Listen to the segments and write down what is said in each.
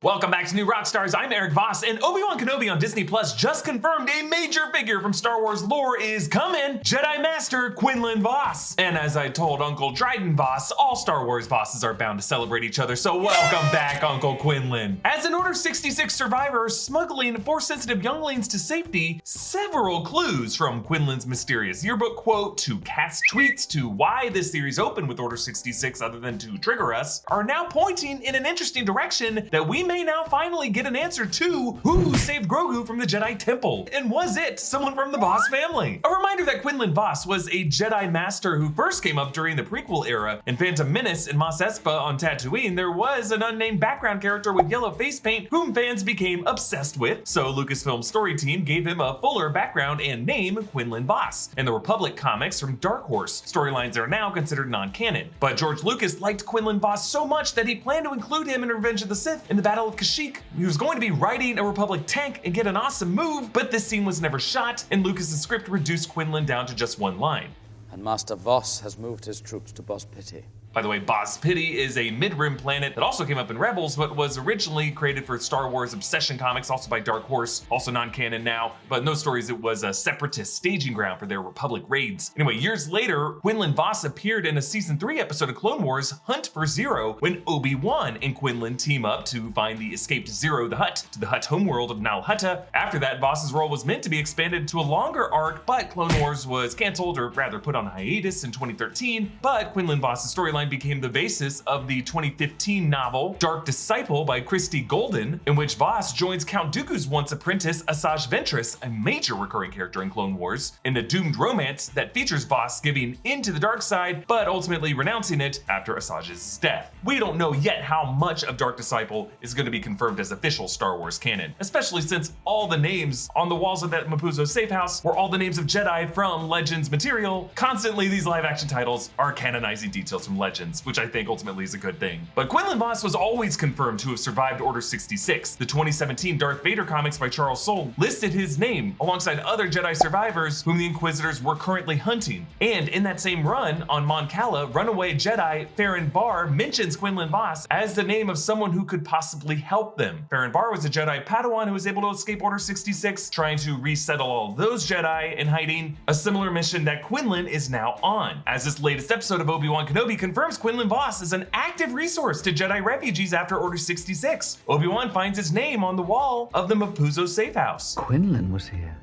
Welcome back to New Rockstars. I'm Erik Voss, and Obi-Wan Kenobi on Disney Plus just confirmed a major figure from Star Wars lore is coming, Jedi Master Quinlan Vos. And as I told Uncle Dryden Vos, all Star Wars bosses are bound to celebrate each other, so welcome back, Uncle Quinlan. As an Order 66 survivor, smuggling Force-sensitive younglings to safety, several clues from Quinlan's mysterious yearbook quote to Cat's tweets to why this series opened with Order 66 other than to trigger us, are now pointing in an interesting direction that we may now finally get an answer to who saved Grogu from the Jedi Temple, and was it someone from the Vos family? A reminder that Quinlan Vos was a Jedi Master who first came up during the prequel era. In Phantom Menace and Mos Espa on Tatooine, there was an unnamed background character with yellow face paint whom fans became obsessed with, so Lucasfilm's story team gave him a fuller background and name Quinlan Vos. In the Republic comics from Dark Horse, storylines are now considered non-canon, but George Lucas liked Quinlan Vos so much that he planned to include him in Revenge of the Sith in the Battle of Kashyyyk. He was going to be riding a Republic tank and get an awesome move, but this scene was never shot, and Lucas's script reduced Quinlan down to just one line. And Master Vos has moved his troops to Bos Pitti. By the way, Bos Pitti is a mid-rim planet that also came up in Rebels, but was originally created for Star Wars Obsession comics, also by Dark Horse, also non-canon now, but in those stories it was a separatist staging ground for their Republic raids. Anyway, years later, Quinlan Vos appeared in a Season 3 episode of Clone Wars, Hunt for Zero, when Obi-Wan and Quinlan team up to find the escaped Zero the Hutt to the Hutt homeworld of Nal Hutta. After that, Vos's role was meant to be expanded to a longer arc, but Clone Wars was canceled, or rather put on hiatus in 2013, but Quinlan Vos's storyline became the basis of the 2015 novel Dark Disciple by Christie Golden, in which Vos joins Count Dooku's once apprentice Asajj Ventress, a major recurring character in Clone Wars, in a doomed romance that features Vos giving into the dark side, but ultimately renouncing it after Asajj's death. We don't know yet how much of Dark Disciple is going to be confirmed as official Star Wars canon, especially since all the names on the walls of that Mapuzo safe house were all the names of Jedi from Legends material. Constantly, these live-action titles are canonizing details from Legends, which I think ultimately is a good thing. But Quinlan Vos was always confirmed to have survived Order 66. The 2017 Darth Vader comics by Charles Soule listed his name alongside other Jedi survivors whom the Inquisitors were currently hunting. And in that same run on Mon Cala, runaway Jedi Farron Barr mentions Quinlan Vos as the name of someone who could possibly help them. Farron Barr was a Jedi Padawan who was able to escape Order 66, trying to resettle all those Jedi in hiding, a similar mission that Quinlan is now on. As this latest episode of Obi-Wan Kenobi confirms, Quinlan Vos is an active resource to Jedi refugees after Order 66. Obi-Wan finds his name on the wall of the Mapuzo safe house. Quinlan was here.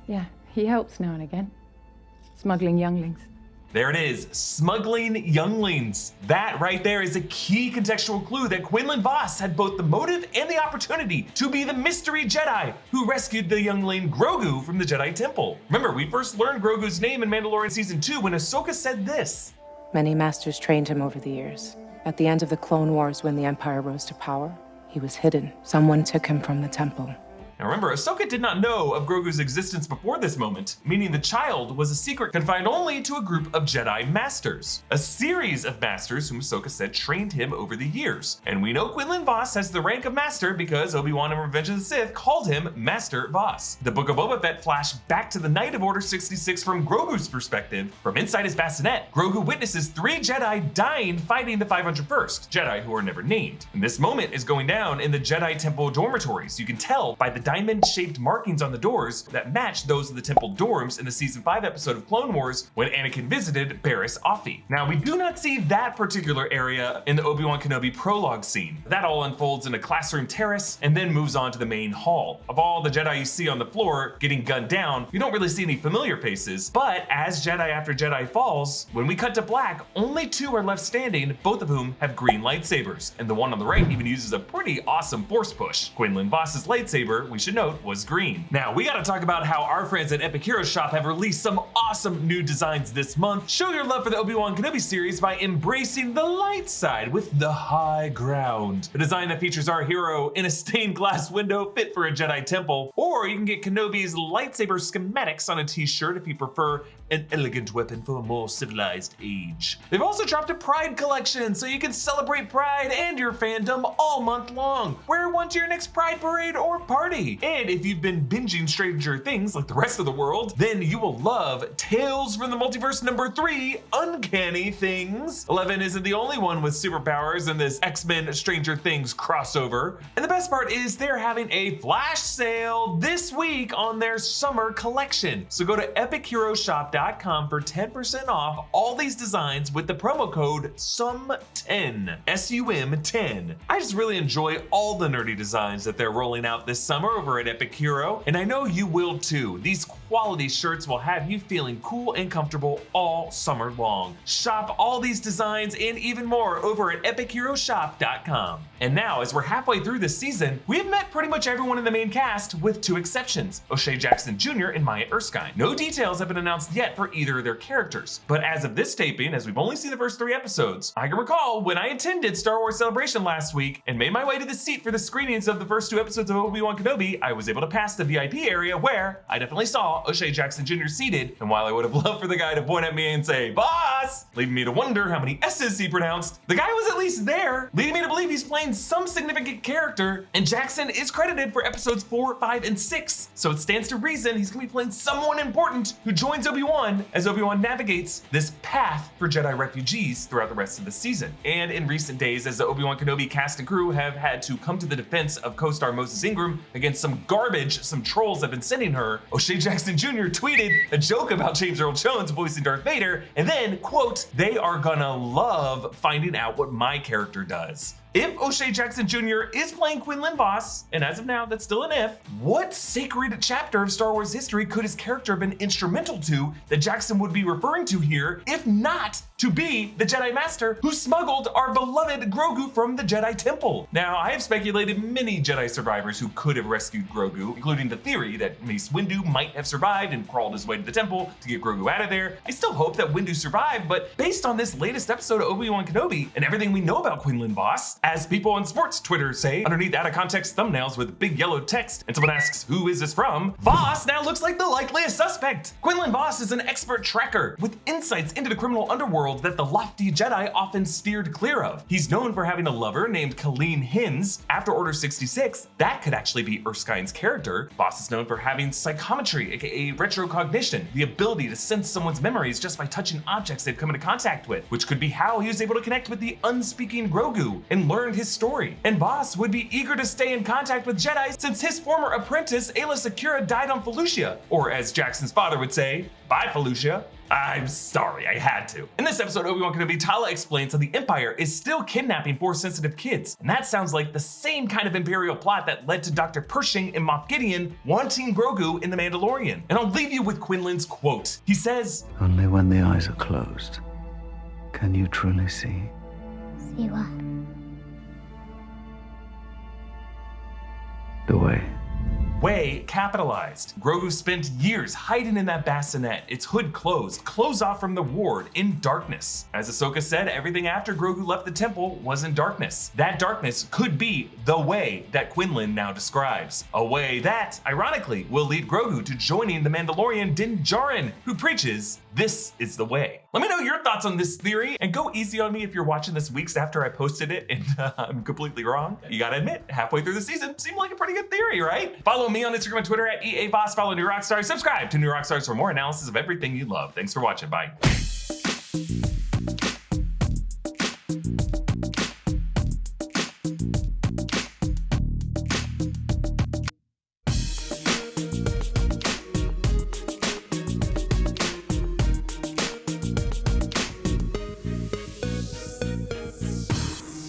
Yeah, he helps now and again. Smuggling younglings. There it is, smuggling younglings. That right there is a key contextual clue that Quinlan Vos had both the motive and the opportunity to be the mystery Jedi who rescued the youngling Grogu from the Jedi Temple. Remember, we first learned Grogu's name in Mandalorian Season 2 when Ahsoka said this. Many masters trained him over the years. At the end of the Clone Wars, when the Empire rose to power, he was hidden. Someone took him from the temple. Now remember, Ahsoka did not know of Grogu's existence before this moment, meaning the child was a secret confined only to a group of Jedi Masters. A series of Masters whom Ahsoka said trained him over the years. And we know Quinlan Vos has the rank of Master because Obi-Wan in Revenge of the Sith called him Master Vos. The Book of Boba Fett flashed back to the night of Order 66 from Grogu's perspective. From inside his bassinet, Grogu witnesses 3 Jedi dying fighting the 501st, Jedi who are never named. And this moment is going down in the Jedi Temple dormitories. You can tell by the diamond-shaped markings on the doors that match those of the temple dorms in the Season 5 episode of Clone Wars when Anakin visited Barriss Offee. Now, we do not see that particular area in the Obi-Wan Kenobi prologue scene. That all unfolds in a classroom terrace and then moves on to the main hall. Of all the Jedi you see on the floor getting gunned down, you don't really see any familiar faces, but as Jedi after Jedi falls, when we cut to black, only 2 are left standing, both of whom have green lightsabers, and the one on the right even uses a pretty awesome force push. Quinlan Vos's lightsaber, we should note, was green. Now, we gotta talk about how our friends at Epic Heroes Shop have released some awesome new designs this month. Show your love for the Obi-Wan Kenobi series by embracing the light side with the high ground. A design that features our hero in a stained glass window fit for a Jedi Temple, or you can get Kenobi's lightsaber schematics on a t-shirt if you prefer an elegant weapon for a more civilized age. They've also dropped a Pride collection, so you can celebrate Pride and your fandom all month long. Wear one to your next Pride parade or party. And if you've been binging Stranger Things like the rest of the world, then you will love Tales from the Multiverse #3, Uncanny Things. 11 isn't the only one with superpowers in this X-Men Stranger Things crossover. And the best part is they're having a flash sale this week on their summer collection. So go to epicheroshop.com for 10% off all these designs with the promo code SUM10, SUM10. I just really enjoy all the nerdy designs that they're rolling out this summer over at Epic Hero, and I know you will too. These quality shirts will have you feeling cool and comfortable all summer long. Shop all these designs and even more over at epicheroshop.com. And now, as we're halfway through this season, we have met pretty much everyone in the main cast with 2 exceptions, O'Shea Jackson Jr. and Maya Erskine. No details have been announced yet for either of their characters, but as of this taping, as we've only seen the first 3 episodes, I can recall when I attended Star Wars Celebration last week and made my way to the seat for the screenings of the first 2 episodes of Obi-Wan Kenobi, I was able to pass the VIP area where I definitely saw O'Shea Jackson Jr. seated, and while I would have loved for the guy to point at me and say, "Boss," leaving me to wonder how many S's he pronounced, the guy was at least there, leading me to believe he's playing some significant character, and Jackson is credited for episodes 4, 5, and 6, so it stands to reason he's gonna be playing someone important who joins Obi-Wan as Obi-Wan navigates this path for Jedi refugees throughout the rest of the season. And in recent days, as the Obi-Wan Kenobi cast and crew have had to come to the defense of co-star Moses Ingram against some garbage some trolls have been sending her, O'Shea Jackson Jr. tweeted a joke about James Earl Jones voicing Darth Vader, and then, quote, "They are gonna love finding out what my character does." If O'Shea Jackson Jr. is playing Quinlan Vos, and as of now, that's still an if, what sacred chapter of Star Wars history could his character have been instrumental to that Jackson would be referring to here, if not to be the Jedi Master who smuggled our beloved Grogu from the Jedi Temple? Now, I have speculated many Jedi survivors who could have rescued Grogu, including the theory that Mace Windu might have survived and crawled his way to the temple to get Grogu out of there. I still hope that Windu survived, but based on this latest episode of Obi-Wan Kenobi and everything we know about Quinlan Vos, as people on sports Twitter say underneath out-of-context thumbnails with big yellow text, and someone asks, "Who is this from?" Vos now looks like the likeliest suspect. Quinlan Vos is an expert tracker with insights into the criminal underworld that the lofty Jedi often steered clear of. He's known for having a lover named Colleen Hins. After Order 66, that could actually be Erskine's character. Vos is known for having psychometry, aka retrocognition, the ability to sense someone's memories just by touching objects they've come into contact with, which could be how he was able to connect with the unspeaking Grogu and learned his story. And Vos would be eager to stay in contact with Jedi since his former apprentice Aayla Secura died on Felucia, or as Jackson's father would say, "Bye Felucia." I'm sorry, I had to. In this episode, Obi-Wan Kenobi, Tala explains how the Empire is still kidnapping Force-sensitive kids, and that sounds like the same kind of Imperial plot that led to Dr. Pershing and Moff Gideon wanting Grogu in The Mandalorian. And I'll leave you with Quinlan's quote. He says, "Only when the eyes are closed can you truly see." See what? The way. Way capitalized. Grogu spent years hiding in that bassinet, its hood closed off from the ward, in darkness. As Ahsoka said, everything after Grogu left the temple was in darkness. That darkness could be the way that Quinlan now describes. A way that, ironically, will lead Grogu to joining the Mandalorian Din Djarin, who preaches, "This is the way." Let me know your thoughts on this theory, and go easy on me if you're watching this weeks after I posted it and I'm completely wrong. You gotta admit, halfway through the season, seemed like a pretty good theory, right? Follow me on Instagram and Twitter at EA Voss, follow New Rockstars, subscribe to New Rockstars for more analysis of everything you love. Thanks for watching, bye.